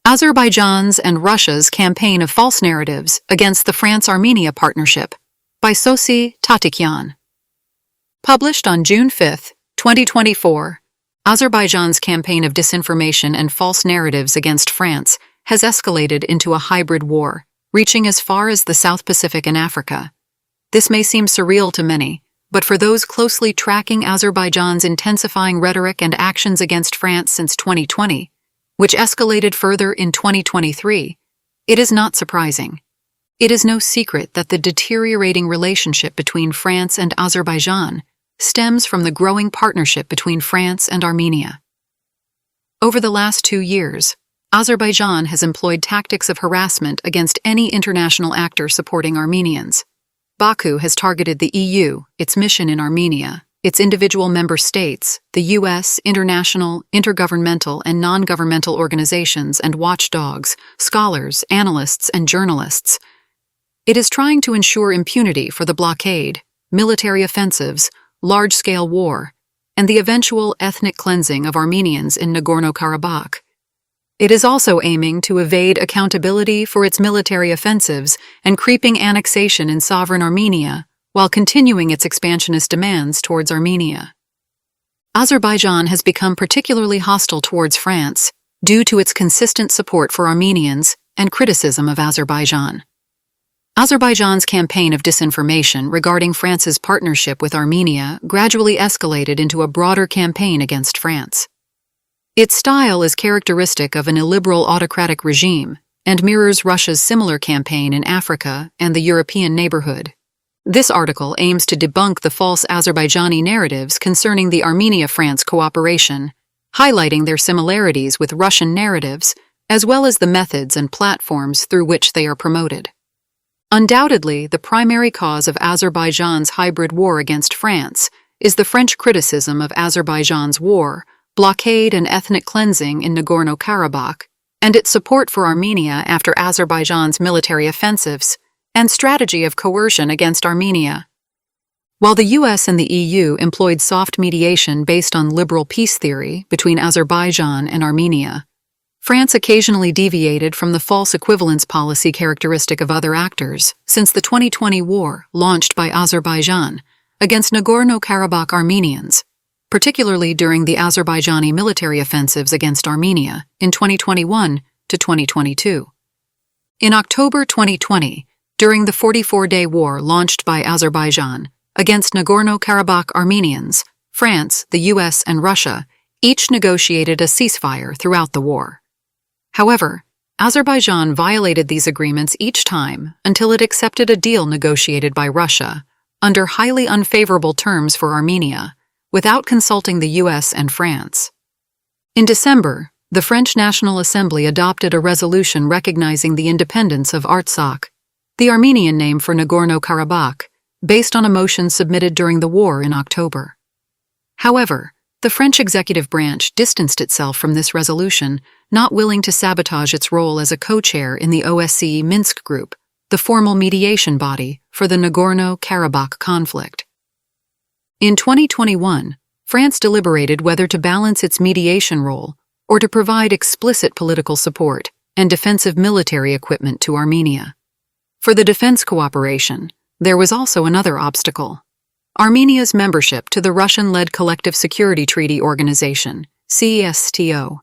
Azerbaijan's and Russia's campaign of false narratives against the France-Armenia partnership by Sossi Tatikyan. Published on June 5, 2024, Azerbaijan's campaign of disinformation and false narratives against France has escalated into a hybrid war, reaching as far as the South Pacific and Africa. This may seem surreal to many, but for those closely tracking Azerbaijan's intensifying rhetoric and actions against France since 2020, which escalated further in 2023, it is not surprising. It is no secret that the deteriorating relationship between France and Azerbaijan stems from the growing partnership between France and Armenia. Over the last 2 years, Azerbaijan has employed tactics of harassment against any international actor supporting Armenians. Baku has targeted the EU, its mission in Armenia, its individual member states, the US, international, intergovernmental, and non-governmental organizations and watchdogs, scholars, analysts, and journalists. It is trying to ensure impunity for the blockade, military offensives, large-scale war, and the eventual ethnic cleansing of Armenians in Nagorno-Karabakh. It is also aiming to evade accountability for its military offensives and creeping annexation in sovereign Armenia, while continuing its expansionist demands towards Armenia. Azerbaijan has become particularly hostile towards France due to its consistent support for Armenians and criticism of Azerbaijan. Azerbaijan's campaign of disinformation regarding France's partnership with Armenia gradually escalated into a broader campaign against France. Its style is characteristic of an illiberal autocratic regime and mirrors Russia's similar campaign in Africa and the European neighborhood. This article aims to debunk the false Azerbaijani narratives concerning the Armenia-France cooperation, highlighting their similarities with Russian narratives, as well as the methods and platforms through which they are promoted. Undoubtedly, the primary cause of Azerbaijan's hybrid war against France is the French criticism of Azerbaijan's war, blockade, and ethnic cleansing in Nagorno-Karabakh, and its support for Armenia after Azerbaijan's military offensives and strategy of coercion against Armenia. While the US and the EU employed soft mediation based on liberal peace theory between Azerbaijan and Armenia, France occasionally deviated from the false equivalence policy characteristic of other actors since the 2020 war launched by Azerbaijan against Nagorno-Karabakh Armenians, particularly during the Azerbaijani military offensives against Armenia in 2021 to 2022. In October 2020, during the 44-day war launched by Azerbaijan against Nagorno-Karabakh Armenians, France, the US, and Russia each negotiated a ceasefire throughout the war. However, Azerbaijan violated these agreements each time until it accepted a deal negotiated by Russia under highly unfavorable terms for Armenia, without consulting the US and France. In December, the French National Assembly adopted a resolution recognizing the independence of Artsakh, the Armenian name for Nagorno-Karabakh, based on a motion submitted during the war in October. However, the French executive branch distanced itself from this resolution, not willing to sabotage its role as a co-chair in the OSCE Minsk Group, the formal mediation body for the Nagorno-Karabakh conflict. In 2021, France deliberated whether to balance its mediation role or to provide explicit political support and defensive military equipment to Armenia. For the defense cooperation, there was also another obstacle: Armenia's membership to the Russian-led Collective Security Treaty Organization, CSTO.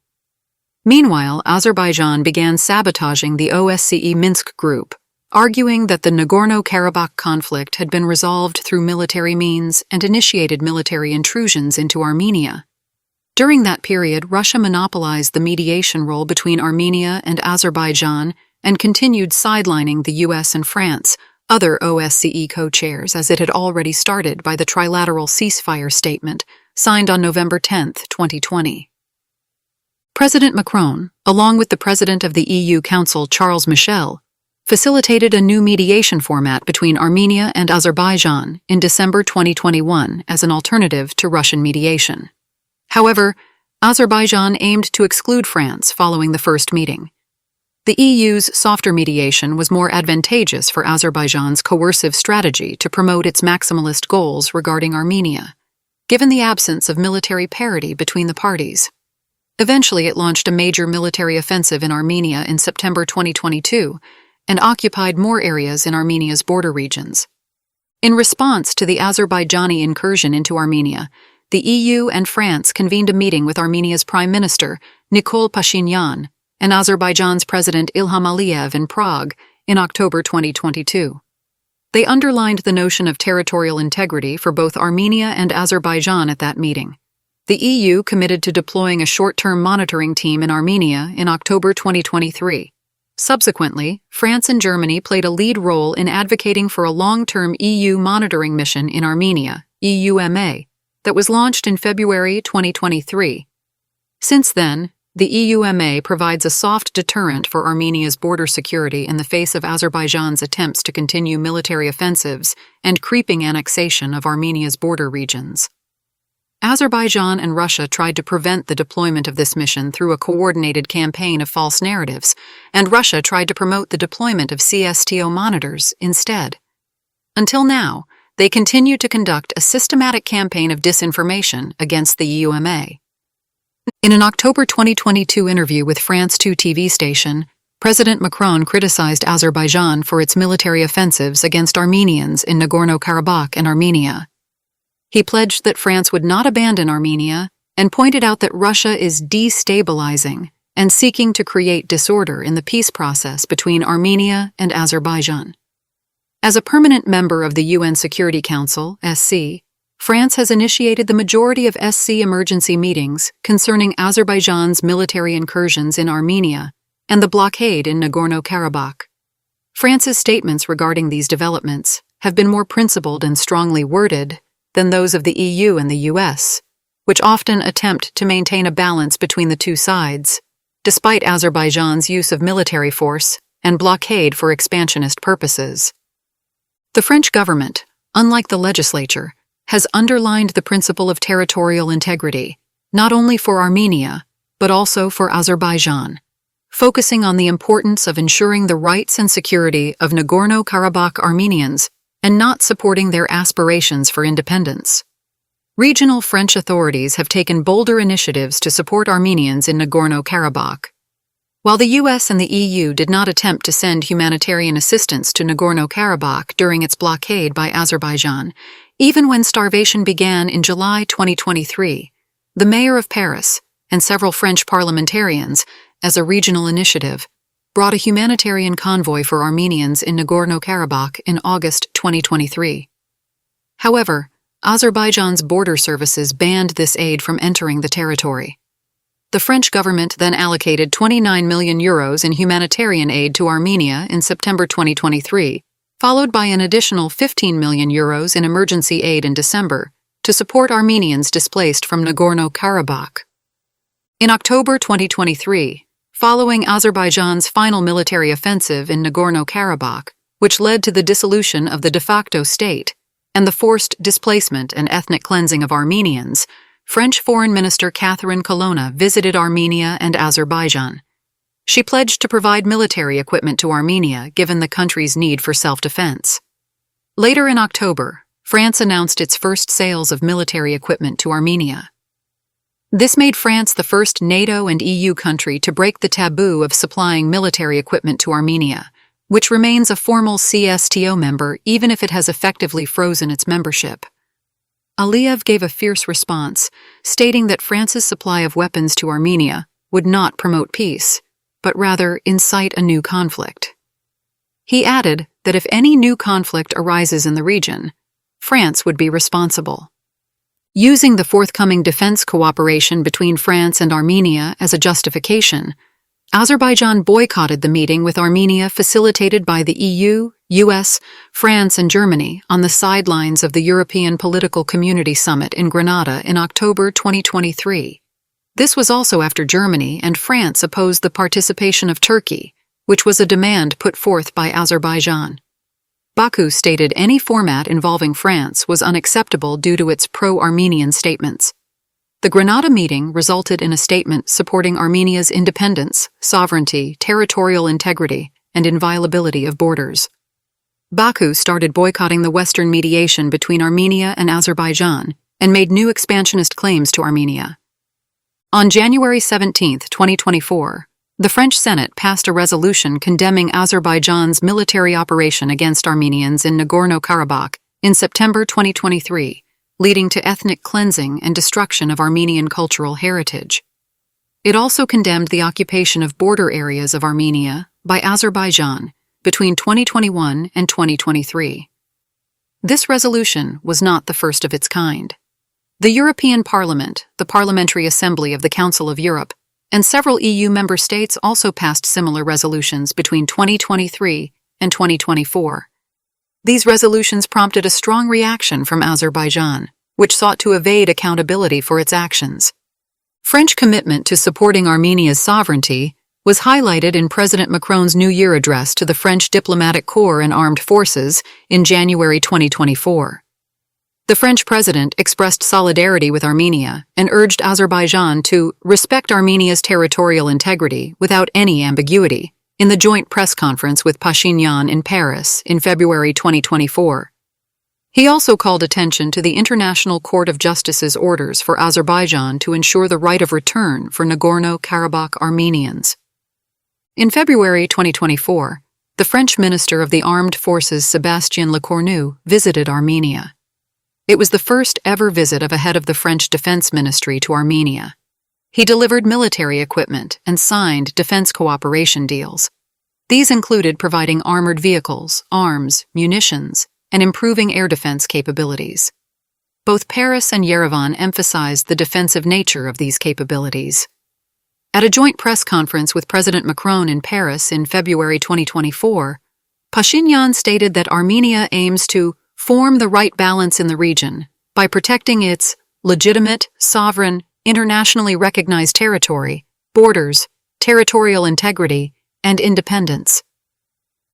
Meanwhile, Azerbaijan began sabotaging the OSCE Minsk Group, arguing that the Nagorno-Karabakh conflict had been resolved through military means and initiated military intrusions into Armenia. During that period, Russia monopolized the mediation role between Armenia and Azerbaijan and continued sidelining the US and France, other OSCE co-chairs, as it had already started by the trilateral ceasefire statement signed on November 10, 2020. President Macron, along with the President of the EU Council, Charles Michel, facilitated a new mediation format between Armenia and Azerbaijan in December 2021 as an alternative to Russian mediation. However, Azerbaijan aimed to exclude France following the first meeting. The EU's softer mediation was more advantageous for Azerbaijan's coercive strategy to promote its maximalist goals regarding Armenia, given the absence of military parity between the parties. Eventually, it launched a major military offensive in Armenia in September 2022 and occupied more areas in Armenia's border regions. In response to the Azerbaijani incursion into Armenia, the EU and France convened a meeting with Armenia's Prime Minister, Nikol Pashinyan, and Azerbaijan's President Ilham Aliyev in Prague in October 2022. They underlined the notion of territorial integrity for both Armenia and Azerbaijan at that meeting. The EU committed to deploying a short-term monitoring team in Armenia in October 2023. Subsequently, France and Germany played a lead role in advocating for a long-term EU monitoring mission in Armenia, EUMA, that was launched in February 2023. Since then, the EUMA provides a soft deterrent for Armenia's border security in the face of Azerbaijan's attempts to continue military offensives and creeping annexation of Armenia's border regions. Azerbaijan and Russia tried to prevent the deployment of this mission through a coordinated campaign of false narratives, and Russia tried to promote the deployment of CSTO monitors instead. Until now, they continue to conduct a systematic campaign of disinformation against the EUMA. In an October 2022 interview with France 2 TV station, President Macron criticized Azerbaijan for its military offensives against Armenians in Nagorno-Karabakh and Armenia. He pledged that France would not abandon Armenia and pointed out that Russia is destabilizing and seeking to create disorder in the peace process between Armenia and Azerbaijan. As a permanent member of the UN Security Council, SC, France has initiated the majority of SC emergency meetings concerning Azerbaijan's military incursions in Armenia and the blockade in Nagorno-Karabakh. France's statements regarding these developments have been more principled and strongly worded than those of the EU and the US, which often attempt to maintain a balance between the two sides, despite Azerbaijan's use of military force and blockade for expansionist purposes. The French government, unlike the legislature, has underlined the principle of territorial integrity, not only for Armenia, but also for Azerbaijan, focusing on the importance of ensuring the rights and security of Nagorno-Karabakh Armenians and not supporting their aspirations for independence. Regional French authorities have taken bolder initiatives to support Armenians in Nagorno-Karabakh. While the US and the EU did not attempt to send humanitarian assistance to Nagorno-Karabakh during its blockade by Azerbaijan, even when starvation began in July 2023, the mayor of Paris and several French parliamentarians, as a regional initiative, brought a humanitarian convoy for Armenians in Nagorno-Karabakh in August 2023. However, Azerbaijan's border services banned this aid from entering the territory. The French government then allocated €29 million in humanitarian aid to Armenia in September 2023, followed by an additional €15 million in emergency aid in December to support Armenians displaced from Nagorno-Karabakh. In October 2023, following Azerbaijan's final military offensive in Nagorno-Karabakh, which led to the dissolution of the de facto state and the forced displacement and ethnic cleansing of Armenians, French Foreign Minister Catherine Colonna visited Armenia and Azerbaijan. She pledged to provide military equipment to Armenia given the country's need for self-defense. Later in October, France announced its first sales of military equipment to Armenia. This made France the first NATO and EU country to break the taboo of supplying military equipment to Armenia, which remains a formal CSTO member even if it has effectively frozen its membership. Aliyev gave a fierce response, stating that France's supply of weapons to Armenia would not promote peace, but rather incite a new conflict. He added that if any new conflict arises in the region, France would be responsible. Using the forthcoming defense cooperation between France and Armenia as a justification, Azerbaijan boycotted the meeting with Armenia facilitated by the EU, US, France, and Germany on the sidelines of the European Political Community Summit in Grenada in October 2023. This was also after Germany and France opposed the participation of Turkey, which was a demand put forth by Azerbaijan. Baku stated any format involving France was unacceptable due to its pro-Armenian statements. The Grenada meeting resulted in a statement supporting Armenia's independence, sovereignty, territorial integrity, and inviolability of borders. Baku started boycotting the Western mediation between Armenia and Azerbaijan and made new expansionist claims to Armenia. On January 17, 2024, the French Senate passed a resolution condemning Azerbaijan's military operation against Armenians in Nagorno-Karabakh in September 2023, leading to ethnic cleansing and destruction of Armenian cultural heritage. It also condemned the occupation of border areas of Armenia by Azerbaijan between 2021 and 2023. This resolution was not the first of its kind. The European Parliament, the Parliamentary Assembly of the Council of Europe, and several EU member states also passed similar resolutions between 2023 and 2024. These resolutions prompted a strong reaction from Azerbaijan, which sought to evade accountability for its actions. French commitment to supporting Armenia's sovereignty was highlighted in President Macron's New Year address to the French diplomatic corps and armed forces in January 2024. The French president expressed solidarity with Armenia and urged Azerbaijan to respect Armenia's territorial integrity without any ambiguity in the joint press conference with Pashinyan in Paris in February 2024. He also called attention to the International Court of Justice's orders for Azerbaijan to ensure the right of return for Nagorno-Karabakh Armenians. In February 2024, the French Minister of the Armed Forces Sébastien Lecornu visited Armenia. It was the first ever visit of a head of the French Defense Ministry to Armenia. He delivered military equipment and signed defense cooperation deals. These included providing armored vehicles, arms, munitions, and improving air defense capabilities. Both Paris and Yerevan emphasized the defensive nature of these capabilities. At a joint press conference with President Macron in Paris in February 2024, Pashinyan stated that Armenia aims to form the right balance in the region by protecting its legitimate, sovereign, internationally recognized territory, borders, territorial integrity, and independence.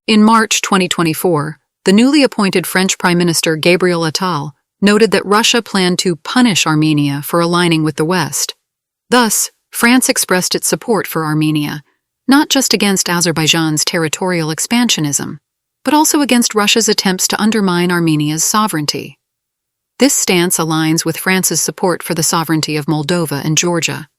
In March 2024, the newly appointed French Prime Minister Gabriel Attal noted that Russia planned to punish Armenia for aligning with the West. Thus, France expressed its support for Armenia, not just against Azerbaijan's territorial expansionism, but also against Russia's attempts to undermine Armenia's sovereignty. This stance aligns with France's support for the sovereignty of Moldova and Georgia.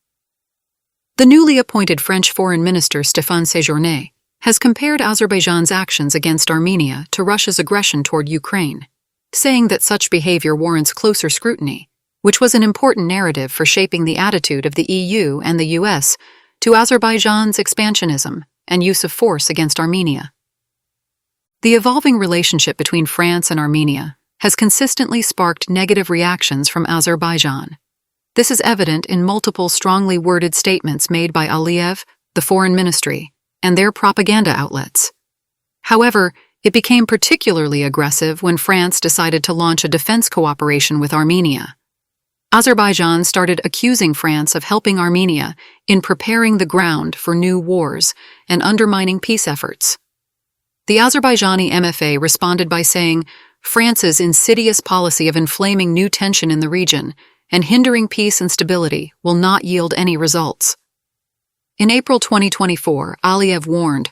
The newly appointed French Foreign Minister Stéphane Séjourné has compared Azerbaijan's actions against Armenia to Russia's aggression toward Ukraine, saying that such behavior warrants closer scrutiny, which was an important narrative for shaping the attitude of the EU and the US to Azerbaijan's expansionism and use of force against Armenia. The evolving relationship between France and Armenia has consistently sparked negative reactions from Azerbaijan. This is evident in multiple strongly worded statements made by Aliyev, the Foreign Ministry, and their propaganda outlets. However, it became particularly aggressive when France decided to launch a defense cooperation with Armenia. Azerbaijan started accusing France of helping Armenia in preparing the ground for new wars and undermining peace efforts. The Azerbaijani MFA responded by saying France's insidious policy of inflaming new tension in the region and hindering peace and stability will not yield any results. In April 2024, Aliyev warned,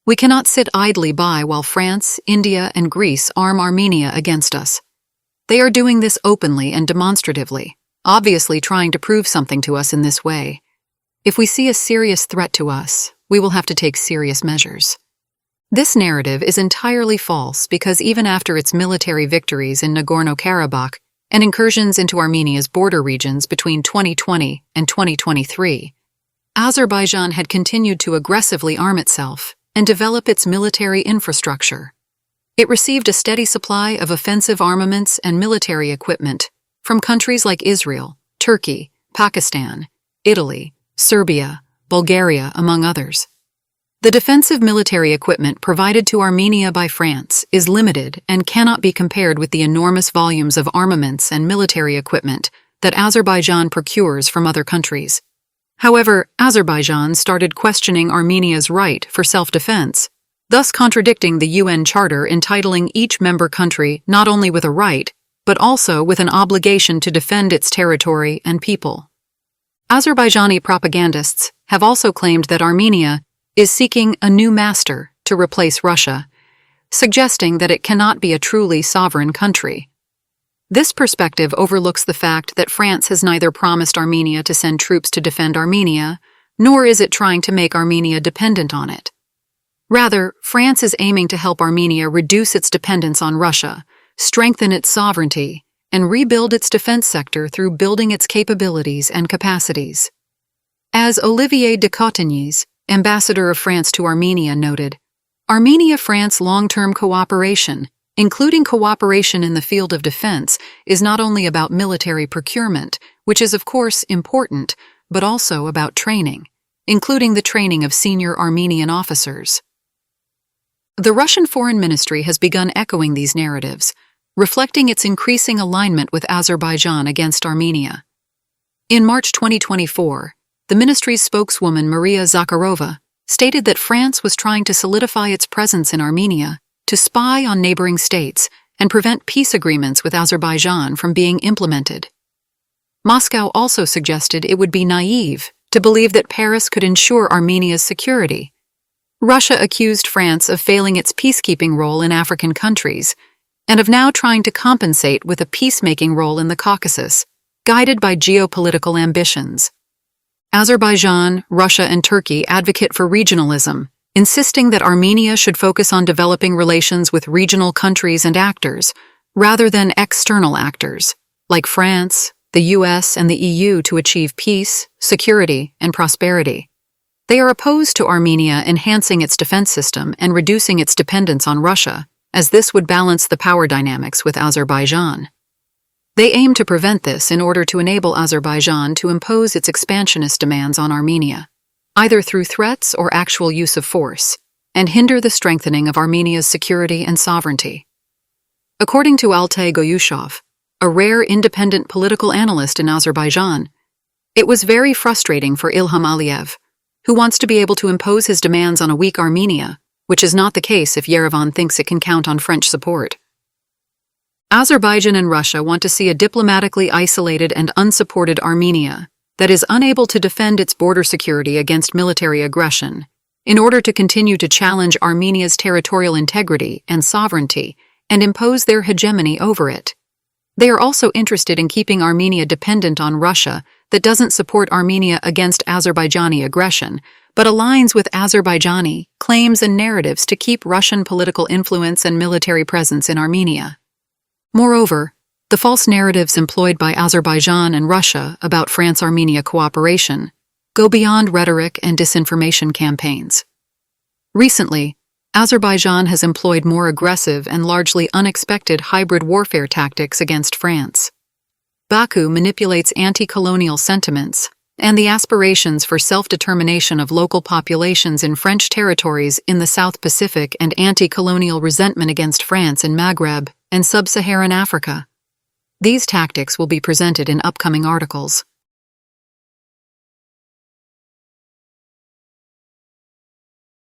"We cannot sit idly by while France, India, and Greece arm Armenia against us. They are doing this openly and demonstratively, obviously trying to prove something to us in this way. If we see a serious threat to us, we will have to take serious measures." This narrative is entirely false because even after its military victories in Nagorno-Karabakh and incursions into Armenia's border regions between 2020 and 2023, Azerbaijan had continued to aggressively arm itself and develop its military infrastructure. It received a steady supply of offensive armaments and military equipment from countries like Israel, Turkey, Pakistan, Italy, Serbia, Bulgaria, among others. The defensive military equipment provided to Armenia by France is limited and cannot be compared with the enormous volumes of armaments and military equipment that Azerbaijan procures from other countries. However, Azerbaijan started questioning Armenia's right for self-defense, thus contradicting the UN Charter entitling each member country not only with a right, but also with an obligation to defend its territory and people. Azerbaijani propagandists have also claimed that Armenia is seeking a new master to replace Russia, suggesting that it cannot be a truly sovereign country. This perspective overlooks the fact that France has neither promised Armenia to send troops to defend Armenia, nor is it trying to make Armenia dependent on it. Rather, France is aiming to help Armenia reduce its dependence on Russia, strengthen its sovereignty, and rebuild its defense sector through building its capabilities and capacities. As Olivier de Cotigny's, ambassador of France to Armenia, noted, Armenia-France long-term cooperation, including cooperation in the field of defense, is not only about military procurement, which is of course important, but also about training, including the training of senior Armenian officers. The Russian Foreign Ministry has begun echoing these narratives, reflecting its increasing alignment with Azerbaijan against Armenia. In March 2024, the ministry's spokeswoman Maria Zakharova stated that France was trying to solidify its presence in Armenia to spy on neighboring states and prevent peace agreements with Azerbaijan from being implemented. Moscow also suggested it would be naive to believe that Paris could ensure Armenia's security. Russia accused France of failing its peacekeeping role in African countries and of now trying to compensate with a peacemaking role in the Caucasus, guided by geopolitical ambitions. Azerbaijan, Russia, and Turkey advocate for regionalism, insisting that Armenia should focus on developing relations with regional countries and actors, rather than external actors, like France, the US, and the EU to achieve peace, security, and prosperity. They are opposed to Armenia enhancing its defense system and reducing its dependence on Russia, as this would balance the power dynamics with Azerbaijan. They aim to prevent this in order to enable Azerbaijan to impose its expansionist demands on Armenia, either through threats or actual use of force, and hinder the strengthening of Armenia's security and sovereignty. According to Altay Goyushov, a rare independent political analyst in Azerbaijan, it was very frustrating for Ilham Aliyev, who wants to be able to impose his demands on a weak Armenia, which is not the case if Yerevan thinks it can count on French support. Azerbaijan and Russia want to see a diplomatically isolated and unsupported Armenia that is unable to defend its border security against military aggression, in order to continue to challenge Armenia's territorial integrity and sovereignty and impose their hegemony over it. They are also interested in keeping Armenia dependent on Russia that doesn't support Armenia against Azerbaijani aggression, but aligns with Azerbaijani claims and narratives to keep Russian political influence and military presence in Armenia. Moreover, the false narratives employed by Azerbaijan and Russia about France-Armenia cooperation go beyond rhetoric and disinformation campaigns. Recently, Azerbaijan has employed more aggressive and largely unexpected hybrid warfare tactics against France. Baku manipulates anti-colonial sentiments and the aspirations for self-determination of local populations in French territories in the South Pacific and anti-colonial resentment against France in Maghreb and Sub-Saharan Africa. These tactics will be presented in upcoming articles.